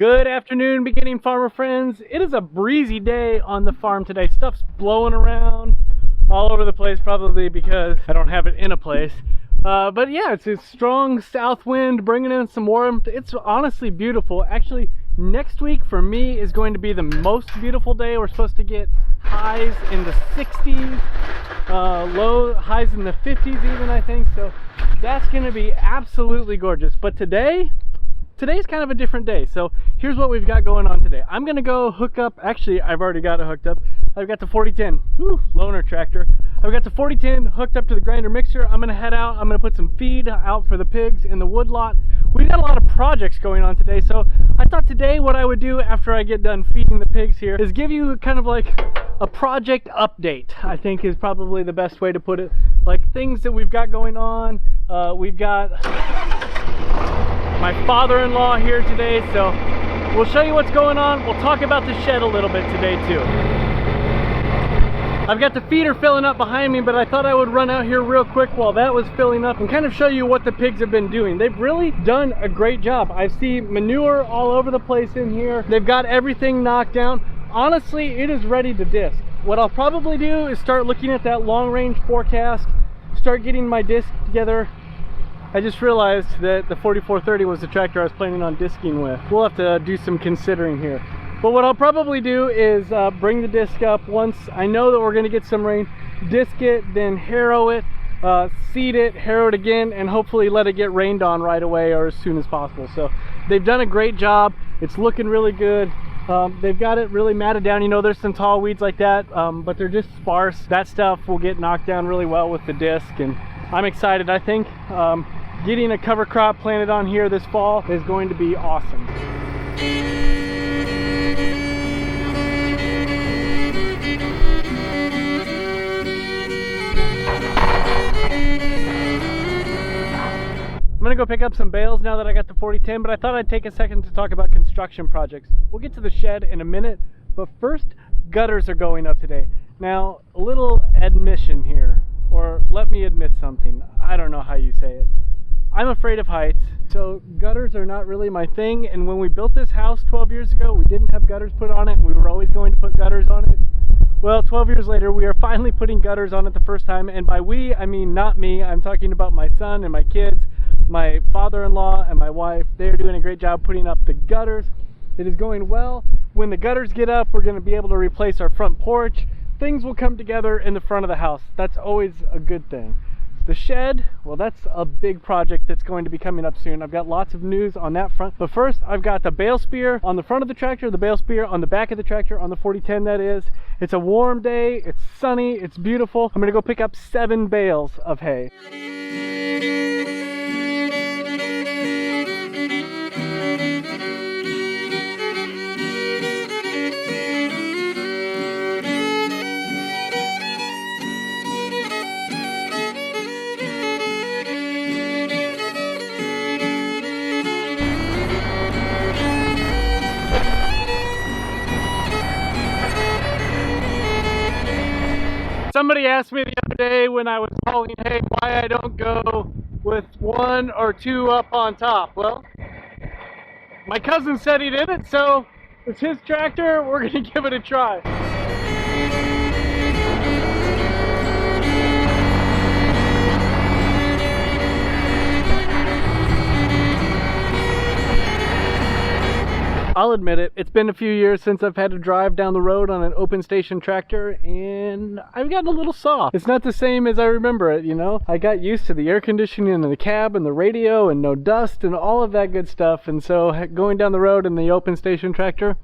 Good afternoon, beginning farmer friends. It is a breezy day on the farm today. Stuff's blowing around all over the place, probably because I don't have it in a place. But yeah, it's a strong south wind bringing in some warmth. It's honestly beautiful. Actually, next week for me is going to be the most beautiful day. We're supposed to get highs in the 60s, low highs in the 50s even, I think. So that's going to be absolutely gorgeous. But today's kind of a different day. So here's what we've got going on today. I'm gonna go hook up, actually I've already got it hooked up. I've got the 4010, loaner tractor. I've got the 4010 hooked up to the grinder mixer. I'm gonna head out, I'm gonna put some feed out for the pigs in the wood lot. We've got a lot of projects going on today, so I thought today what I would do after I get done feeding the pigs here is give you kind of like a project update, I think is probably the best way to put it. Like things that we've got going on. We've got my father-in-law here today, so we'll show you what's going on. We'll talk about the shed a little bit today too. I've got the feeder filling up behind me, but I thought I would run out here real quick while that was filling up and kind of show you what the pigs have been doing. They've really done a great job. I see manure all over the place in here. They've got everything knocked down. Honestly, it is ready to disc. What I'll probably do is start looking at that long-range forecast, start getting my disc together. I just realized that the 4430 was the tractor I was planning on disking with. We'll have to do some considering here. But what I'll probably do is bring the disc up once I know that we're going to get some rain, disc it, then harrow it, seed it, harrow it again, and hopefully let it get rained on right away or as soon as possible. So they've done a great job. It's looking really good. They've got it really matted down. You know, there's some tall weeds like that, but they're just sparse. That stuff will get knocked down really well with the disc, and I'm excited. I think getting a cover crop planted on here this fall is going to be awesome. I'm gonna go pick up some bales now that I got the 4010, but I thought I'd take a second to talk about construction projects. We'll get to the shed in a minute, but first, gutters are going up today. Now, a little admission here, or let me admit something. I don't know how you say it. I'm afraid of heights, so gutters are not really my thing, and when we built this house 12 years ago, we didn't have gutters put on it, and we were always going to put gutters on it. Well, 12 years later, we are finally putting gutters on it the first time, and by we, I mean not me. I'm talking about my son and my kids, my father-in-law and my wife. They're doing a great job putting up the gutters. It is going well. When the gutters get up, we're going to be able to replace our front porch. Things will come together in the front of the house. That's always a good thing. The shed, well, that's a big project that's going to be coming up soon. I've got lots of news on that front. But first, I've got the bale spear on the front of the tractor, the bale spear on the back of the tractor, on the 4010 that is. It's a warm day, it's sunny, it's beautiful. I'm gonna go pick up 7 bales of hay. Somebody asked me the other day when I was hauling hay why I don't go with 1 or 2 up on top. Well, my cousin said he did it, so it's his tractor. We're going to give it a try. I'll admit it, it's been a few years since I've had to drive down the road on an open station tractor, and I've gotten a little soft. It's not the same as I remember it, you know? I got used to the air conditioning and the cab and the radio and no dust and all of that good stuff, and so going down the road in the open station tractor,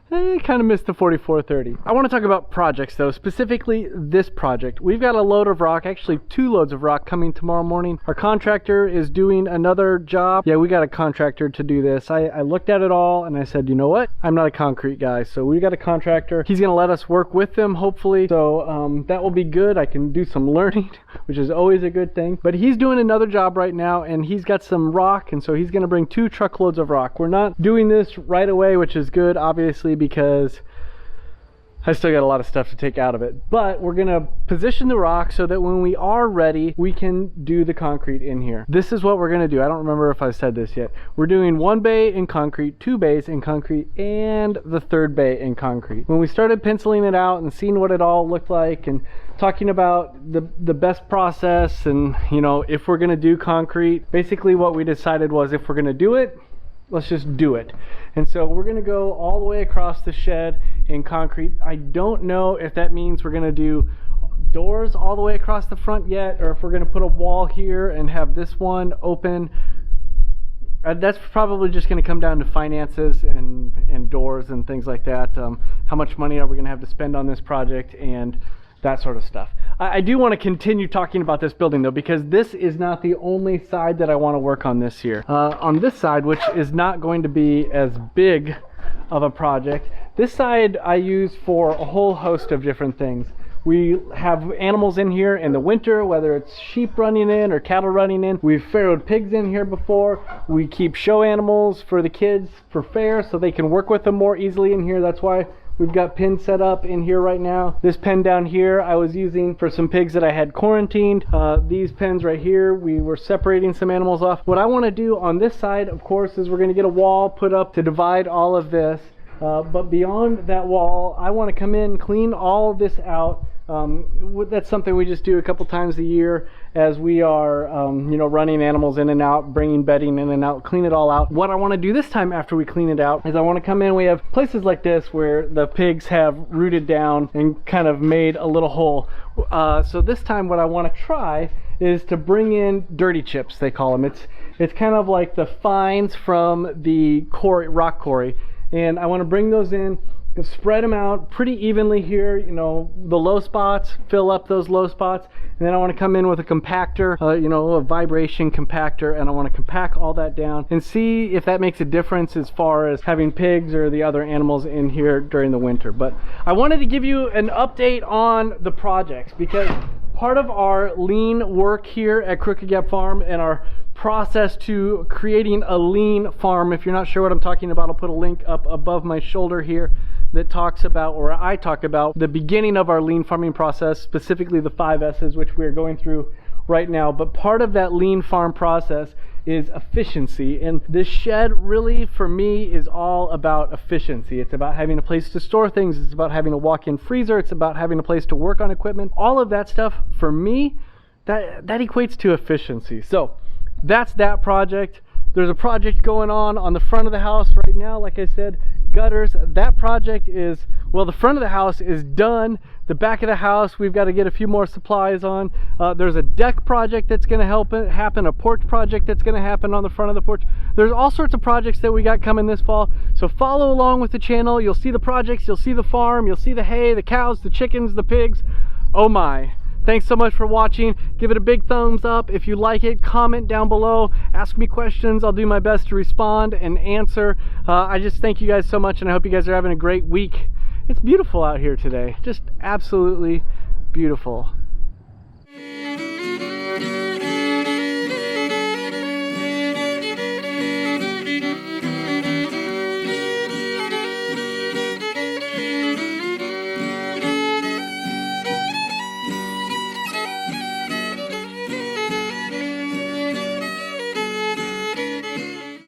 I kind of missed the 4430. I want to talk about projects though, specifically this project. We've got a load of rock, actually 2 loads of rock coming tomorrow morning. Our contractor is doing another job. Yeah, we got a contractor to do this. I looked at it all and I said, you know what? I'm not a concrete guy, so we got a contractor. He's going to let us work with them, hopefully. So that will be good. I can do some learning, which is always a good thing. But he's doing another job right now and he's got some rock, and so he's going to bring 2 truckloads of rock. We're not doing this right away, which is good, obviously, because I still got a lot of stuff to take out of it. But we're gonna position the rock so that when we are ready, we can do the concrete in here. This is what we're gonna do. I don't remember if I said this yet. We're doing 1 bay in concrete, 2 bays in concrete, and the 3rd bay in concrete. When we started penciling it out and seeing what it all looked like and talking about the best process and, you know, if we're gonna do concrete, basically what we decided was if we're gonna do it, let's just do it. And so we're gonna go all the way across the shed in concrete. I don't know if that means we're gonna do doors all the way across the front yet, or if we're gonna put a wall here and have this one open. That's probably just going to come down to finances and doors and things like that. How much money are we going to have to spend on this project and that sort of stuff. I do want to continue talking about this building though, because this is not the only side that I want to work on this year. On this side, which is not going to be as big of a project, this side I use for a whole host of different things. We have animals in here in the winter, whether it's sheep running in or cattle running in. We've farrowed pigs in here before. We keep show animals for the kids for fair so they can work with them more easily in here. That's why we've got pens set up in here right now. This pen down here I was using for some pigs that I had quarantined. These pens right here, we were separating some animals off. What I want to do on this side, of course, is we're going to get a wall put up to divide all of this. But beyond that wall, I want to come in, clean all of this out. That's something we just do a couple times a year as we are you know, running animals in and out, bringing bedding in and out, clean it all out. What I want to do this time after we clean it out is I want to come in. We have places like this where the pigs have rooted down and kind of made a little hole. So this time what I want to try is to bring in dirty chips, they call them. It's kind of like the fines from the quarry, rock quarry, and I want to bring those in, spread them out pretty evenly here, you know, the low spots, fill up those low spots, and then I want to come in with a compactor, you know, a vibration compactor, and I want to compact all that down and see if that makes a difference as far as having pigs or the other animals in here during the winter. But I wanted to give you an update on the projects, because part of our lean work here at Crooked Gap Farm and our process to creating a lean farm, if you're not sure what I'm talking about, I'll put a link up above my shoulder here that talks about, or I talk about, the beginning of our lean farming process, specifically the 5 S's, which we're going through right now. But part of that lean farm process is efficiency, and this shed really for me is all about efficiency. It's about having a place to store things, it's about having a walk-in freezer, it's about having a place to work on equipment. All of that stuff for me, that equates to efficiency. So that's that project. There's a project going on the front of the house right now. Like I said, gutters. That project is, well, the front of the house is done. The back of the house, we've got to get a few more supplies on. There's a deck project that's going to happen, a porch project that's going to happen on the front of the porch. There's all sorts of projects that we got coming this fall. So follow along with the channel. You'll see the projects, you'll see the farm, you'll see the hay, the cows, the chickens, the pigs. Oh my. Thanks so much for watching. Give it a big thumbs up if you like it. Comment down below. Ask me questions. I'll do my best to respond and answer. I just thank you guys so much, and I hope you guys are having a great week. It's beautiful out here today. Just absolutely beautiful.